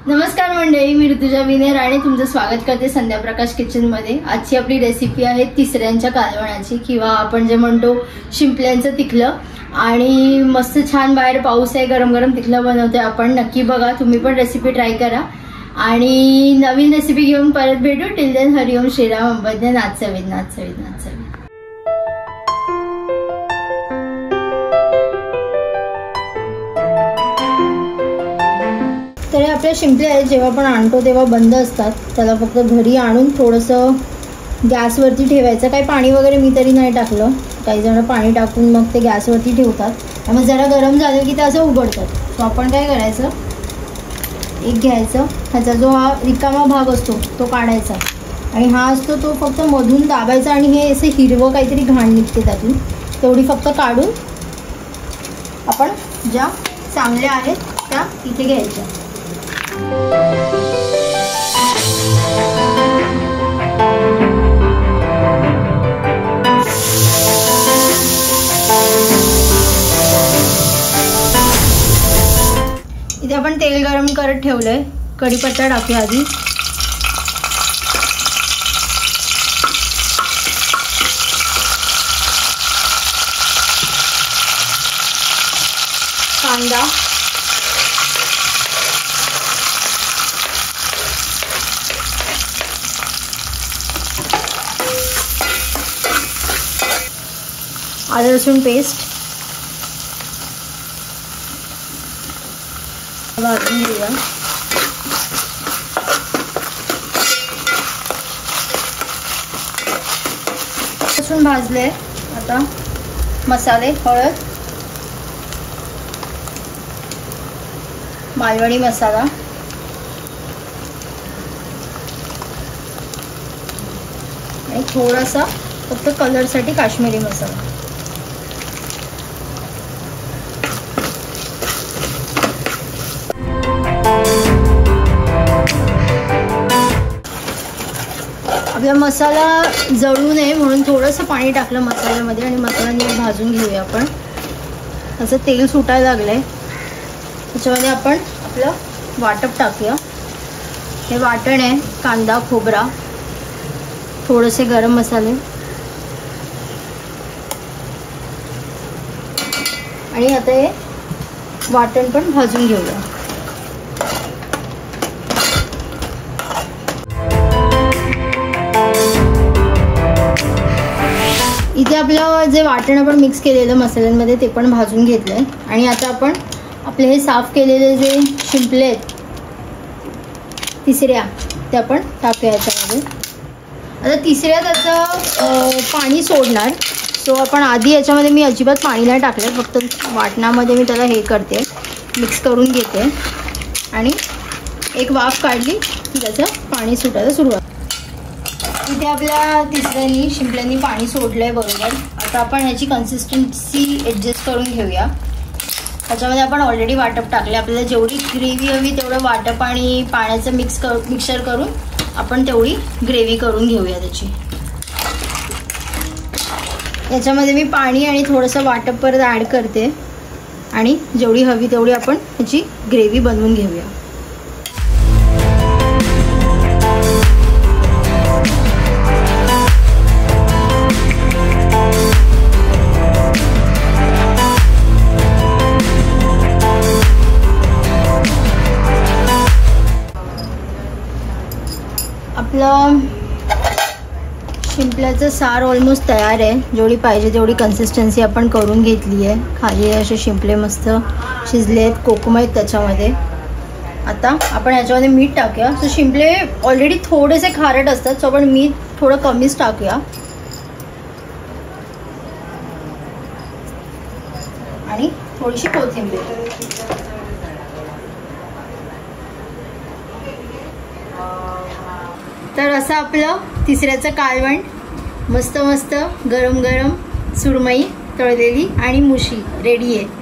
नमस्कार मंडळी, मी ऋतुजा विने राणे तुमचं स्वागत करते संध्या प्रकाश किचन मध्ये। आजची आपली रेसिपी आहे तिसऱ्यांच्या कालवणाची किंवा आपण जे म्हणतो शिंपल्यांचं तिखलं। आणि मस्त छान बाहेर पाऊस आहे, गरम गरम तिखलं बनवतोय आपण। नक्की बघा, तुम्ही पण रेसिपी ट्राय करा आणि नवीन रेसिपी घेऊन परत भेटू। टिल देन हरिओम श्रीराम अंबज्ञ नाथ सवेद नाथ सवेद नाथ सवेद। तर आपल्या शिंपले आहेत जेव्हा आपण आणतो तेव्हा बंद असतात, त्याला फक्त घरी आणून थोडंसं गॅसवरती ठेवायचं। काही पाणी वगैरे मी तरी नाही टाकलं, काही जण पाणी टाकून मग ते गॅसवरती ठेवतात। मग जरा गरम झालं की ते असं उघडतात। तो आपण काय करायचं, एक घ्यायचं, ह्याचा जो हा रिकामा भाग असतो तो काढायचा आणि हा असतो तो फक्त मधून दाबायचा आणि हे असं हिरवं काहीतरी घाण निघते त्यातून, तेवढी फक्त काढून आपण ज्या चांगल्या आहेत त्या इथे घ्यायच्या। इथे आपण तेल गरम करत ठेवलंय, कढीपत्ता टाकूया आधी। कांदा, आलं लसूण पेस्ट भाजून घेऊया। लसूण भाजले, आता मसाले, हळद, मालवणी मसाला, आणि थोडासा फक्त कलरसाठी काश्मीरी मसाला। आपला मसाला जळू नये म्हणून थोडंसं पाणी टाकलं मसाल्यामध्ये आणि मसाला नीट भाजून घेऊया आपण। असं तेल सुटायला लागलंय, त्याच्यामध्ये आपण आपलं वाटप टाकूया। हे वाटण आहे, कांदा, खोबरा, थोडेसे गरम मसाले आणि आता हे वाटण पण भाजून घेऊया। इथे आपलं जे वाटण आपण मिक्स केलेलं मसाल्यांमध्ये ते पण भाजून घेतलंय आणि आता आपण आपले हे साफ केलेले जे शिंपले आहेत तिसऱ्या, ते आपण टाकूया याच्यामध्ये। आता तिसऱ्या त्याचं पाणी सोडणार, सो आपण आधी याच्यामध्ये मी अजिबात पाणी नाही टाकलं, फक्त वाटणामध्ये मी त्याला हे करते, मिक्स करून घेते आणि एक वाफ काढली की त्याचं पाणी सुटायला सुरुवात। इथे आपल्या तिसऱ्यानी शिंपल्यांनी पाणी सोडलंय बरोबर। आता आपण ह्याची कन्सिस्टन्सी ॲडजस्ट करून घेऊया। त्याच्यामध्ये आपण ऑलरेडी वाटप टाकले, आपल्याला जेवढी ग्रेव्ही हवी तेवढं वाटप आणि पाण्याचं मिक्सर करून आपण तेवढी ग्रेव्ही करून घेऊया त्याची। याच्यामध्ये मी पाणी आणि थोडंसं वाटप परत ॲड करते आणि जेवढी हवी तेवढी आपण ह्याची ग्रेव्ही बनवून घेऊया। आपलं शिंपल्याचं सार ऑलमोस्ट तयार आहे, जेवढी पाहिजे तेवढी कन्सिस्टन्सी आपण करून घेतली आहे। खाली असे शिंपले मस्त शिजले आहेत, कोकम आहेत त्याच्यामध्ये। आता आपण याच्यामध्ये मीठ टाकूया। सो शिंपले ऑलरेडी थोडेसे खारट असतात, सो आपण मीठ थोडं कमीच टाकूया आणि थोडीशी कोथिंबीर। तर असं आपलं तिसऱ्याचं कालवण मस्त मस्त गरम गरम सुरमई तळलेली आणि मुशी रेडी आहे।